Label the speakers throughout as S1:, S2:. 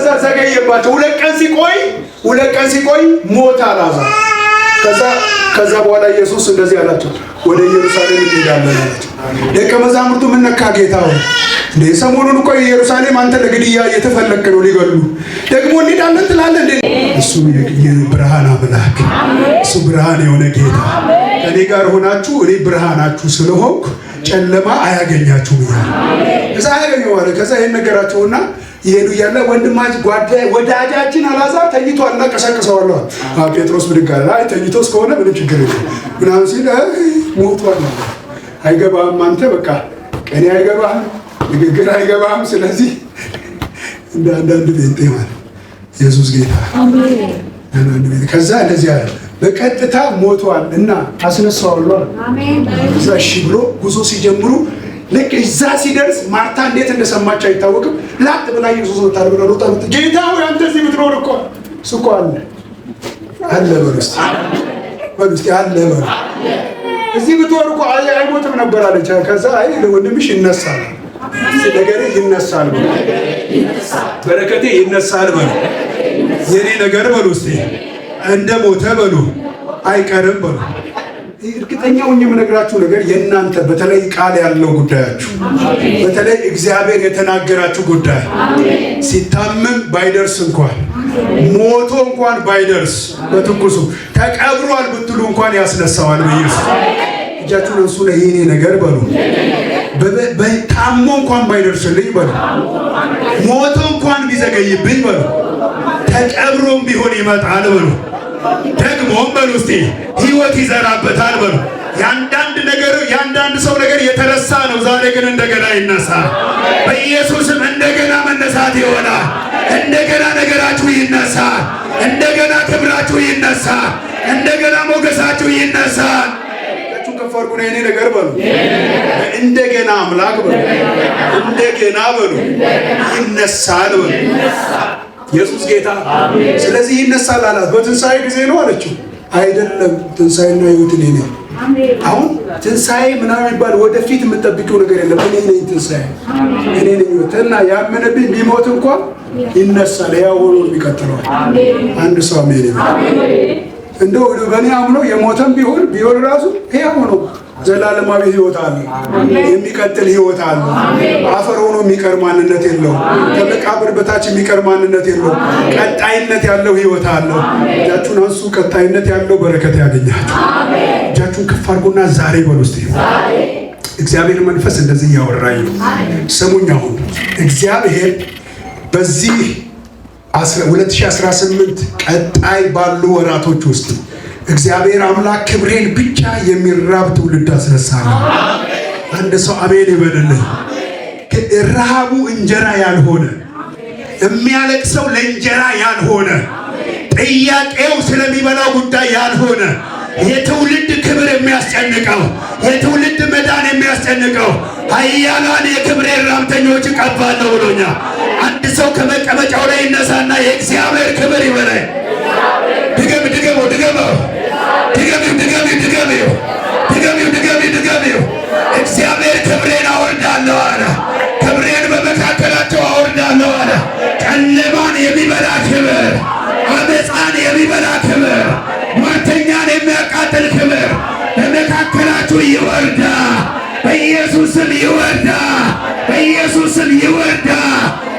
S1: ከዛ ዘገየባቸው። ሁለት ቀን ሲቆይ ሞተ አልዓዛር። ከዛ በኋላ ኢየሱስ እንደዚህ አላቸው፣ ወደ ኢየሩሳሌም እንሄዳለን አላቸው። ደቀ መዛሙርቱ ምን ነካ ጌታ ሆይ እንዴ ሰሞኑን እኮ ኢየሩሳሌም አንተ ለግድያ እየተፈለክ ነው ሊገሉ ደግሞ እንሄዳለን ትላለህ እንዴ? እሱ የብርሃን አምላክ እሱ ብርሃን የሆነ ጌታ ከኔ ጋር ሆናችሁ እኔ ብርሃናችሁ ስለሆንኩ ጨለማ አያገኛችሁም ይላል። እዛ አያገኘው ማለት ከዛ ይሄን ነገራቸውና ይሄዱ ያለ ወዳጃችን አልዓዛር ተኝቷልና ቀሰቀሰዋለሁ። ጴጥሮስ ብድግ አለ። አይ ተኝቶስ ከሆነ ምንም ችግር የለም ምናምን ሲል ሞቷል። አይገባህም አንተ በቃ ቀኔ አይገባህም ንግግር አይገባህም። ስለዚህ እንደ አንዳንድ ቤንጤ ማለት ኢየሱስ ጌታ አሜን። ከዛ እንደዚህ አለ በቀጥታ ሞቷል እና አስነሳዋለሁ። አሜን። እዛ እሺ ብሎ ጉዞ ሲጀምሩ ልክ እዛ ሲደርስ ማርታ እንዴት እንደሰማች አይታወቅም። ላጥ ብላ ኢየሱስ ወጣል ብሎ ሮጣ ጌታ ሆይ አንተ እዚህ ብትኖር እኮ እሱ እኮ አለ በሉስቲ አለ በሉ እዚህ ብትኖር እኮ አይሞትም ነበር አለች። ከዛ አይ ለወንድምሽ ይነሳል ነገሬ ይነሳል በሉ በረከቴ ይነሳል በሉ የኔ ነገር በሉ እስቲ እንደ ሞተ በሉ አይቀርም በሉ። እርግጠኛው የምነግራችሁ ነገር የእናንተ በተለይ ቃል ያለው ጉዳያችሁ በተለይ እግዚአብሔር የተናገራችሁ ጉዳይ ሲታመም ባይደርስ እንኳን ሞቶ እንኳን ባይደርስ በትኩሱ ተቀብሯል ብትሉ እንኳን ያስነሳዋል በኢየሱስ እጃችሁን እሱ ላይ የኔ ነገር በሉ በታሞ እንኳን ባይደርስልኝ በሉ ሞቶ እንኳን ቢዘገይብኝ በሉ ተቀብሮም ቢሆን ይመጣል በሉ ደግሞም በሉ እስቲ ህይወት ይዘራበታል በሉ። ያንዳንድ ሰው ነገር የተረሳ ነው። ዛሬ ግን እንደገና ይነሳል በኢየሱስም እንደገና መነሳት ይሆናል። እንደገና ነገራችሁ ይነሳል። እንደገና ክብራችሁ ይነሳል። እንደገና ሞገሳችሁ ይነሳል። ከፈርኩ ነው የኔ ነገር በሉ እንደገና አምላክ በሉ እንደገና በሉ ይነሳል በሉ ኢየሱስ ጌታ አሜን። ስለዚህ ይነሳል አላት። በትንሳኤ ጊዜ ነው አለችው። አይደለም ትንሳኤና ህይወት እኔ ነኝ። አሁን ትንሳኤ ምናምን የሚባል ወደፊት የምጠብቂው ነገር የለም። እኔ ነኝ ትንሳኤ እኔ ነኝ ህይወትና ያመነብኝ ቢሞት እንኳን ይነሳል። ያው ሆኖ የሚቀጥለው አንድ ሰው አሜን እንደው በእኔ አምኖ የሞተም ቢሆን ራሱ ያው ሆኖ ዘላለማዊ ህይወት አለ። የሚቀጥል ህይወት አለ። አፈር ሆኖ የሚቀር ማንነት የለው። ከመቃብር በታች የሚቀር ማንነት የለው። ቀጣይነት ያለው ህይወት አለ። እጃችሁን አንሱ። ቀጣይነት ያለው በረከት ያገኛችሁ። እጃችሁን ከፍ አድርጉና ዛሬ በሉ እስቲ እግዚአብሔር መንፈስ እንደዚህ ያወራኝ ነው። ስሙኝ። አሁን እግዚአብሔር በዚህ 2018 ቀጣይ ባሉ ወራቶች ውስጥ እግዚአብሔር አምላክ ክብሬን ብቻ የሚራብ ትውልድ አስነሳለሁ። አንድ ሰው አሜን ይበልልኝ። ረሃቡ እንጀራ ያልሆነ የሚያለቅሰው ለእንጀራ ያልሆነ ጥያቄው ስለሚበላው ጉዳይ ያልሆነ የትውልድ ክብር የሚያስጨንቀው የትውልድ መዳን የሚያስጨንቀው ኃያላን የክብሬ ራምተኞች ቀባለሁ ብሎኛል። አንድ ሰው ከመቀመጫው ላይ ይነሳና የእግዚአብሔር ክብር ይበላል። ድገሚው እግዚአብሔር ክብሬን አወርዳለሁ አለ። ክብሬን በመካከላቸው አወርዳለሁ አለ። ጨለማን የሚበላ ክብር፣ አመፃን የሚበላ ክብር፣ ሟርተኛን የሚያቃጥል ክብር በመካከላችሁ ይወርዳ። በኢየሱስም ይወርዳ። በኢየሱስም ይወርዳ።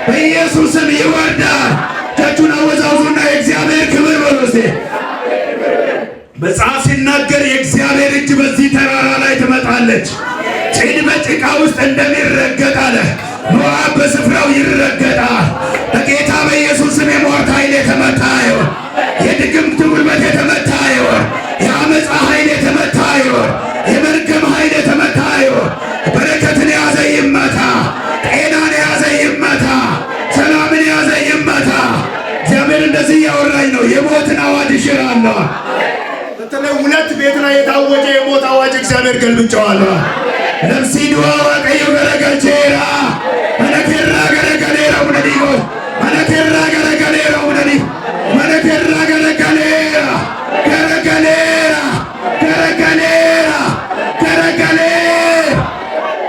S1: በኢየሱስም ይወርዳ። እጃችሁን አወዛውዙና የእግዚአብሔር ክብር በሉ እስቲ። መጽሐፍ ሲናገር የእግዚአብሔር እጅ በዚህ ተራራ ላይ ትመጣለች። ጭድ በጭቃ ውስጥ እንደሚረገጥ አለ። ሞዓብ በስፍራው ይረገጣል። በጌታ በኢየሱስም የሟርት ኃይል የተመታ ይሁን። የድግምት ጉልበት የተመታ ይሁን። የአመፃ ኃይል የተመታ ይሁን። የመርገም ኃይል የተመታ ይሁን። በረከትን የያዘ ይመታ። ጤናን የያዘ ይመታ። ሰላምን የያዘ ይመታ። እግዚአብሔር እንደዚህ እያወራኝ ነው። የሞትን አዋጅ እሽራለሁ። በተለይ ሁለት ቤት ላይ የታወጀ የሞት አዋጅ እግዚአብሔር ገልብጨዋለሁ። ነፍሲ ዱዋ ዋቀዩ ገረገልቼራ መነኬራ ገረገሌራ ውነዲጎ መነኬራ ገረገሌራ ውነዲ መነኬራ ገረገሌራ ገረገሌራ ገረገሌራ ገረገሌራ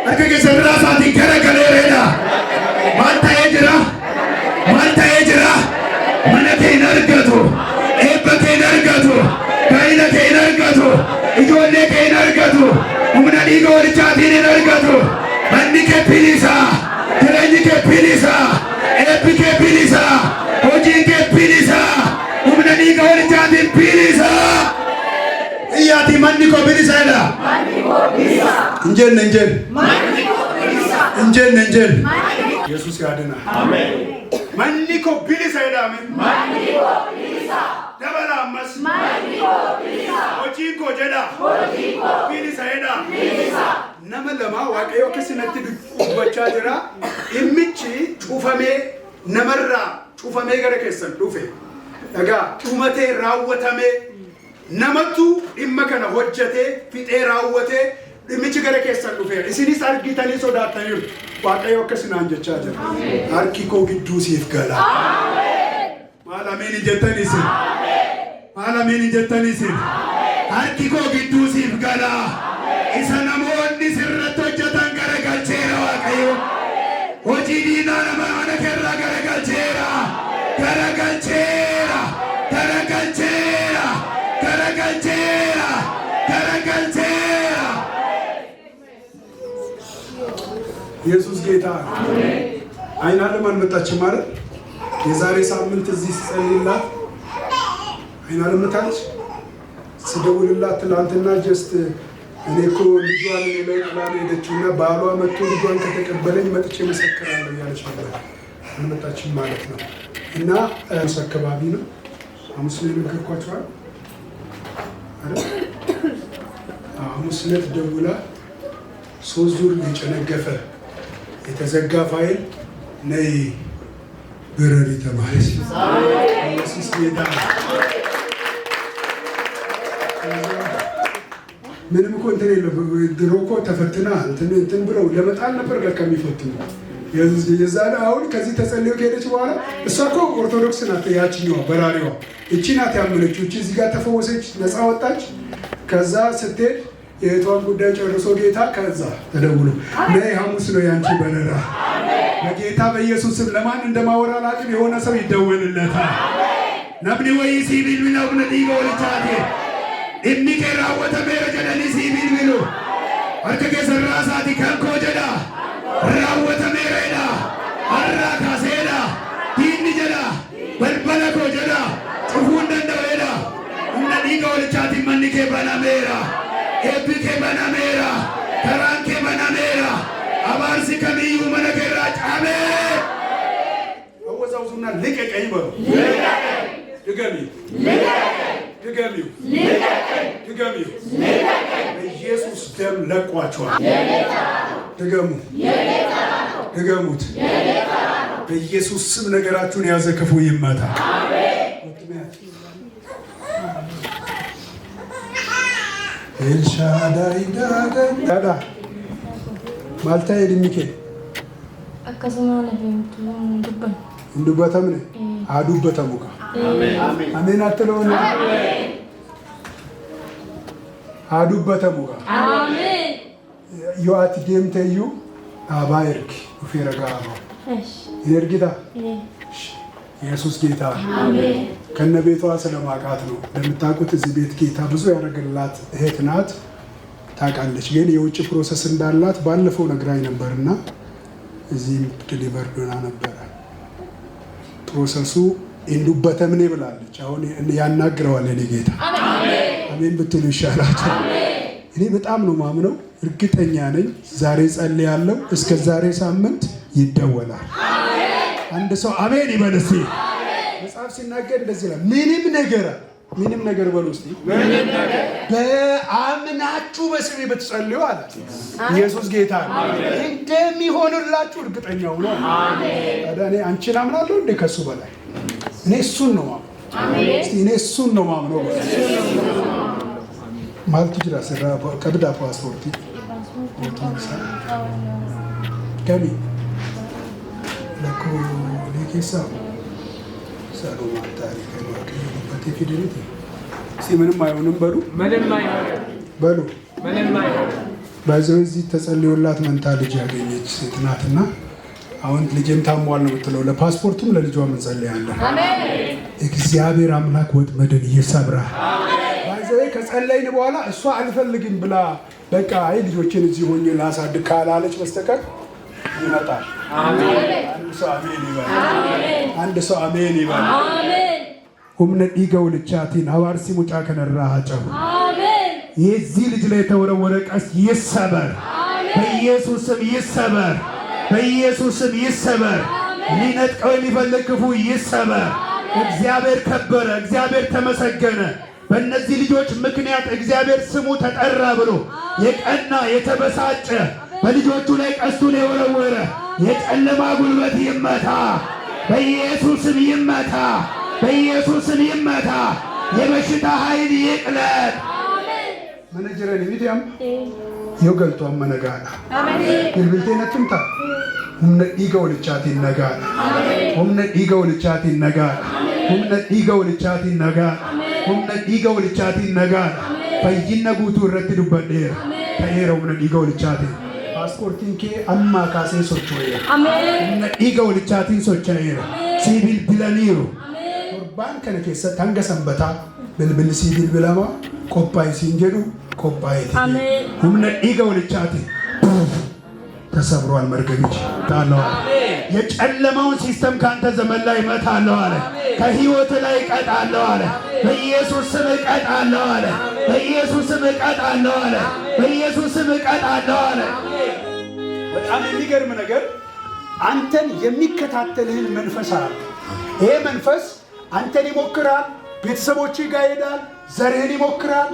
S1: አርከጌ ሰራሳቲ ገረገሌራ ማልታ የጅራ ko bilisada. Injen. ኢየሱስ ያድናል። አሜን። ማንኒኮ ቢሊሳይዳ አሜን። ማንኒኮ ቢሊሳ ደበላማስ ማንኒኮ ቢሊሳ ሆጂኮ ጀዳ ሆጂኮ ቢሊሳይዳ ቢሊሳ ነመለማ ዋቀዮ ከስነት ዱበቻ ጅራ ኢምቺ ጩፈሜ ነመራ ጩፈሜ ገረ ከሰን ዱፌ ደጋ ጩመቴ ራወተሜ ነመቱ ኢመከነ ሆጀቴ ፊጤ ራወቴ ኢምቺ ገረ ከሰን ዱፌ ኢሲኒስ አርጊታኒ ሶዳታዩ ዋቀዮ ከስናን ጀቻ ጅራ አርኪኮ ግዱሲፍ ገላ አሜን ማላሜን ጀተኒስ አሜን ማላሜን ጀተኒስ አሜን አርኪኮ ግዱሲፍ ገላ ኢሰነሞኒ ሲረቶ ጀታን ገረ ገልቼራ ዋቀዮ ሆጂ ዲና ነማነ ከራ ገረ ገልቼራ ገረ ገልቼራ ገረ ገልቼራ ገረ ገልቼራ ገረ ገልቼራ ኢየሱስ ጌታ አሜን። አይናለም አልመጣችም ማለት የዛሬ ሳምንት እዚህ ሲጸልይላት አይናለም መጣች። ስደውልላት ትላንትና ጀስት እኔ እኮ ልጇን ላይ ጥላን ሄደችና ባሏ መጥቶ ልጇን ከተቀበለኝ መጥቼ መሰክራለሁ ያለች ነበር። አልመጣችም ማለት ነው። እና አካባቢ ነው ሐሙስ ላይ ነገርኳቸዋል አይደል? ሐሙስ ዕለት ደውላ 3 ዙር የጨነገፈ የተዘጋ ፋይል ነይ ብረሪ ተባለች። ኢየሱስ ጌታ ምንም እኮ እንትን የለም። ድሮ እኮ ተፈትና እንትን ብለው ለመጣል ነበር ጋር ከሚፈትኑ የዛሬ አሁን ከዚህ ተጸልዮ ከሄደች በኋላ እሷ እኮ ኦርቶዶክስ ናት። ያችኛዋ በራሪዋ እቺ ናት ያመነችው። እቺ እዚህ ጋር ተፈወሰች፣ ነፃ ወጣች። ከዛ ስትሄድ የእህቷን ጉዳይ ጨርሶ ጌታ ከዛ ተደውሎ ነይ ሐሙስ ነው ያንቺ በረራ። በጌታ በኢየሱስ ስም ለማን እንደማወራ ላቅም የሆነ ሰው ይደወልለታል። ነብኒ ወይ ሲቢል ቢላው ነዲጎ ልቻቴ ኢሚኬ ራወተ ሜረ ጀደኒ ሲቢል ቢሉ አርከ ከሰራሳቲ ከንኮ ጀዳ ራወተ ሜረዳ አራ ካሴዳ ዲኒ ጀዳ በልበለኮ ጀዳ ጥፉ እንደንደወዳ ነዲጎ ልቻቲ መንኬ በናሜራ ኤፒኬ በናሜራ ተራንኬ በናሜራ አባርሲ ከሚዩ መነገራ ጫሜ አወዛውዙና ልቀቀኝ በሉ። ድገሚው በኢየሱስ ደም ለቋቸዋል። ድገሙት። በኢየሱስ ስም ነገራችሁን የያዘ ክፉ ይመታ። ኤልሻዳይ ዳዳ ማልታ ሄድሚኬ
S2: akkasuma lafeemtu dubban
S1: እንዱበተምነ አዱበተሙካ አሜን አትለውን አዱበተሙካ
S2: አሜን
S1: ዮአት ዴምተዩ አባይርክ ኡፌረጋባ ይርጊታ ኢየሱስ ጌታ አሜን። ከነቤቷ ስለማቃት ነው። እንደምታውቁት እዚህ ቤት ጌታ ብዙ ያደረገላት እህት ናት። ታውቃለች። ግን የውጭ ፕሮሰስ እንዳላት ባለፈው ነግራኝ ነበርና እዚህ ዲሊቨር ዶና ነበር። ፕሮሰሱ እንዱበተምኔ ብላለች። አሁን ያናግረዋል እኔ ጌታ አሜን ብትሉ ይሻላችሁ። እኔ በጣም ነው ማምነው፣ እርግጠኛ ነኝ። ዛሬ ጸልያለሁ፣ እስከ ዛሬ ሳምንት ይደወላል። አንድ ሰው አሜን ይበል እስቲ። መጽሐፍ ሲናገር እንደዚህ ነው፣ ምንም ነገር በሉ እስቲ፣ በአምናችሁ በስሜ ብትጸልዩ አለ ኢየሱስ ጌታ እንደሚሆንላችሁ እርግጠኛው ነው። ታዲያ እኔ አንቺን አምናለሁ እንደ ከሱ በላይ እኔ እሱን ነው ማምነው። እስቲ እኔ እሱን ነው ማምነው። ማልቱ ጅራ ሰራ ቀብዳ ፓስፖርት ከሚ ለኮ ለኬሳ ሳሎ ማታሪ ከማከ በቴፊደሪቲ ምንም አይሆንም በሉ በዛው እዚህ ተጸልዮላት መንታ ልጅ ያገኘች ሴት ናትና አሁን ልጅም ታሟል ነው የምትለው። ለፓስፖርቱም ለልጇም እንጸልያለን። አሜን። እግዚአብሔር አምላክ ወጥመድን ይሰብራ። በዛው ከጸለይን በኋላ እሷ አልፈልግም ብላ በቃ አይ ልጆችን እዚህ ሆኜ ላሳድግ ካላለች በስተቀር ይመጣል። አሜን። አንድ ሰው አሜን ይበል። አሜን። ሁምነ ዲገው ልቻቲን ሐዋርሲ ሙጫ ከነራ ሀጨው አሜን። የዚህ ልጅ ላይ የተወረወረ ቀስት ይሰበር፣ በኢየሱስ ስም ይሰበር፣ በኢየሱስ ስም ይሰበር። ሊነጥቀው የሚፈልግ ክፉ ይሰበር። እግዚአብሔር ከበረ፣ እግዚአብሔር ተመሰገነ። በእነዚህ ልጆች ምክንያት እግዚአብሔር ስሙ ተጠራ ብሎ የቀና የተበሳጨ በልጆቹ ላይ ቀስቱን የወረወረ የጨለማ ጉልበት ይመታ፣ በኢየሱስም ይመታ፣ በኢየሱስም ይመታ። የበሽታ ኃይል ይቅለጥ። መነጀረን ቪዲያም የገልጦ መነጋና ይልብልቴነትምታ ሁምነ ዲገው ልቻት ይነጋል ሁምነ ዲገው ልቻት ይነጋል ሁምነ ዲገው ልቻት ይነጋል ሁምነ ዲገው ልቻት ይነጋል ፈይነ ጉቱ ረቲ ዱበዴር ተሄረው ሁምነ ዲገው ልቻት ፓስፖርቲን ኬ አማ ካሴ ሶቾዬ ሁምነ ዲገው ልቻቲን ሶቾዬ ሲቪል ቢላኒሩ ቁርባን ከነ ኬሰ ታንገ ሰንበታ ብልብል ሲቪል ቢላማ ቆፓይ ሲንጀዱ ቆፓይ ሁምነ ዲገው ልቻት ተሰብሯል። መርገምሽ ታለው የጨለማውን ሲስተም ካንተ ዘመን ላይ መታለው አለ። ከህይወት ላይ ቀጣለው አለ። በኢየሱስ ስም ቀጣለው አለ። በኢየሱስ ስም ቀጣለው አለ። በኢየሱስ ስም ቀጣለው አለ። በጣም የሚገርም ነገር አንተን የሚከታተልህን መንፈስ አለ። ይሄ መንፈስ አንተን ይሞክራል፣ ቤተሰቦች ጋር ይሄዳል፣ ዘርህን ይሞክራል።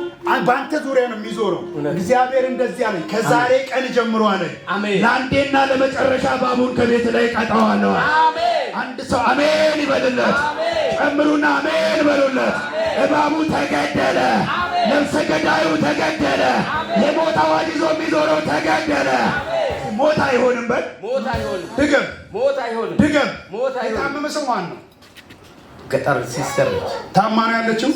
S1: በአንተ ዙሪያ ነው የሚዞረው። እግዚአብሔር እንደዚህ አለኝ፣ ከዛሬ ቀን ጀምሮ አለኝ ለአንዴና ለመጨረሻ እባቡን ከቤት ላይ ቀጣዋለሁ። አንድ ሰው አሜን ይበልለት። ጨምሩና አሜን በሉለት። እባቡ ተገደለ። ነፍሰ ገዳዩ ተገደለ። የሞት አዋጅ ይዞ የሚዞረው ተገደለ። ሞት አይሆንም። በል ሞት አይሆንም። ድገም። ሞት አይሆንም። ድገም። ሞት አይሆንም። የታመመ ሰው ማን ነው? ገጠር ሲስተር ነች። ታማ ነው ያለችው።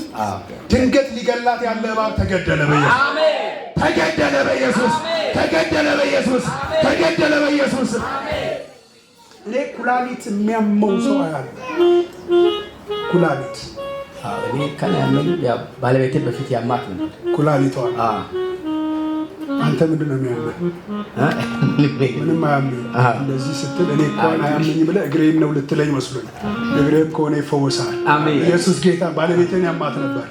S1: ድንገት ሊገላት ያለ እባብ ተገደለ በኢየሱስ። አሜን። ተገደለ በኢየሱስ። ተገደለ በኢየሱስ። ተገደለ በኢየሱስ። አሜን። እኔ ኩላሊት የሚያመው ሰው አያለ ኩላሊት
S3: እኔ ከነ ያመኝ ባለቤቴ በፊት ያማት ነው
S1: ኩላሊቷ። አንተ ምንድን ነው የሚያመኝ? ምንም አያመኝ። እንደዚህ ስትል እኔ እንኳን አያመኝ ብለህ እግሬን ነው ልትለኝ መስሎኝ። እግሬም ከሆነ ይፈወሳል። አሜን። ኢየሱስ ጌታ። ባለቤቴን ያማት ነበር።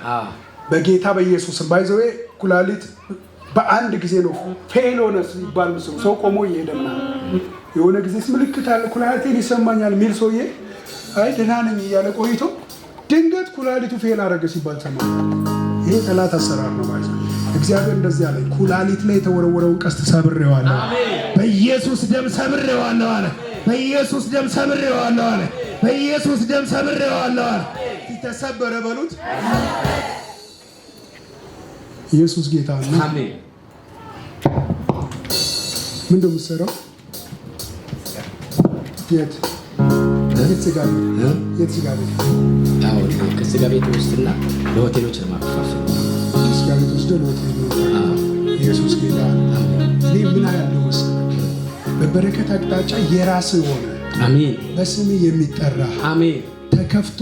S1: በጌታ በኢየሱስም ባይዘዌ ኩላሊት በአንድ ጊዜ ነው ፌል ሆነ ሲባል ሰው ቆሞ እየሄደና የሆነ ጊዜ ምልክት አለ ኩላሊቴን ይሰማኛል ሚል ሰውዬ አይ ደህና ነኝ እያለ ቆይቶ ድንገት ኩላሊቱ ፌል አደረገ ሲባል ሰማ። ይሄ ጠላት አሰራር ነው ማለት ነው። እግዚአብሔር እንደዚህ አለ፣ ኩላሊት ላይ የተወረወረውን ቀስት ሰብሬዋለሁ። በኢየሱስ ደም ሰብሬዋለሁ አለ። በኢየሱስ ደም ሰብሬዋለሁ አለ። በኢየሱስ ደም ሰብሬዋለሁ አለ። ተሰበረ በሉት። ኢየሱስ ጌታ ነው። አሜን። ምንድን ነው የምትሰራው? የት ስጋ ቤት?
S3: ከስጋ ቤት ውስጥና ለሆቴሎች ለማከፋፈል
S1: ስጋ ቤት ውስጥ ለሆቴሎች። ኢየሱስ ጌታ። እኔ ምን ያለው መሰለህ፣ በበረከት አቅጣጫ የራስህ ሆነ አሜን፣ በስም የሚጠራ አሜን፣ ተከፍቶ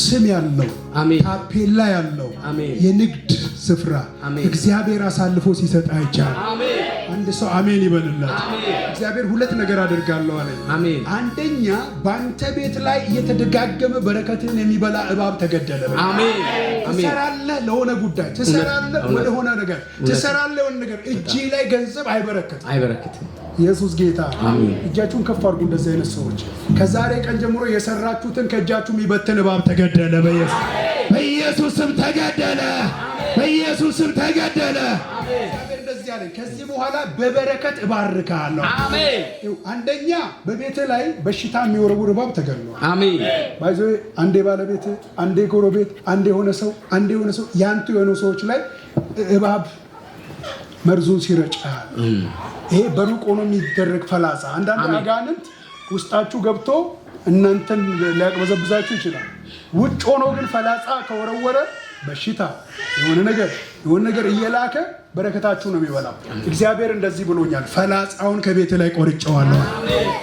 S1: ስም ያለው አሜን፣ ታፔላ ያለው አሜን፣ የንግድ ስፍራ እግዚአብሔር አሳልፎ ሲሰጥ አይቻል። አሜን። አንድ ሰው አሜን ይበልለት። እግዚአብሔር ሁለት ነገር አደርጋለሁ አለ። አሜን። አንደኛ በአንተ ቤት ላይ እየተደጋገመ በረከትን የሚበላ እባብ ተገደለ። አሜን። ትሰራለህ፣ ለሆነ ጉዳይ ትሰራለህ፣ ወደ ሆነ ነገር ትሰራለህ፣ ወደ ነገር እጅ ላይ ገንዘብ አይበረክትም። ኢየሱስ ጌታ። አሜን። እጃችሁን ከፍ አድርጉ። እንደዚህ አይነት ሰዎች ከዛሬ ቀን ጀምሮ የሰራችሁትን ከእጃችሁ የሚበትን እባብ ተገደለ። በኢየሱስ ስም ተገደለ። በኢየሱስ ስም ተገደለ። እግዚአብሔር እንደዚህ አለ፣ ከዚህ በኋላ በበረከት እባርካለሁ። አሜን። አንደኛ በቤት ላይ በሽታ የሚወረውር እባብ ተገድሏል። አሜን። ባይዞ አንዴ ባለቤት፣ አንዴ ጎረቤት፣ አንዴ የሆነ ሰው ያንቱ የሆኑ ሰዎች ላይ እባብ መርዙን ሲረጫል። ይሄ በሩቅ ሆኖ የሚደረግ ፈላጻ። አንዳንድ አጋንንት ውስጣችሁ ገብቶ እናንተን ሊያቅበዘብዛችሁ ይችላል። ውጭ ሆኖ ግን ፈላጻ ከወረወረ በሽታ የሆነ ነገር እየላከ በረከታችሁ ነው የሚበላው። እግዚአብሔር እንደዚህ ብሎኛል፣ ፈላጻውን ከቤት ላይ ቆርጬዋለሁ።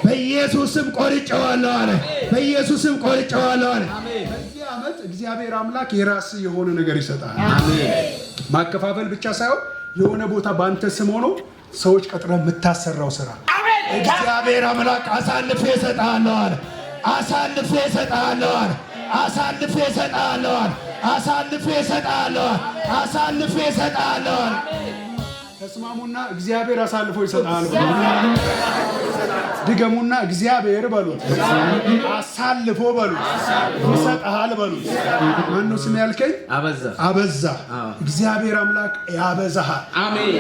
S1: በኢየሱስም ቆርጬዋለሁ አለ። በኢየሱስም ቆርጬዋለሁ አለ። በዚህ ዓመት እግዚአብሔር አምላክ የራስ የሆነ ነገር ይሰጣል። ማከፋፈል ብቻ ሳይሆን የሆነ ቦታ በአንተ ስም ሆኖ ሰዎች ቀጥረህ የምታሰራው ስራ እግዚአብሔር አምላክ አሳልፌ እሰጥሃለሁ አለ። አሳልፌ እሰጥሃለሁ አለ። አሳልፌ እሰጥሃለሁ። አሳልፌ እሰጥሃለሁ። አሳልፌ እሰጥሃለሁ። ተስማሙና እግዚአብሔር አሳልፎ ይሰጣል። ድገሙና እግዚአብሔር በሉት። አሳልፎ በሉት። ይሰጣል በሉት። ማነው ስም ያልከኝ? አበዛ። እግዚአብሔር አምላክ ያበዛሃል። አሜን።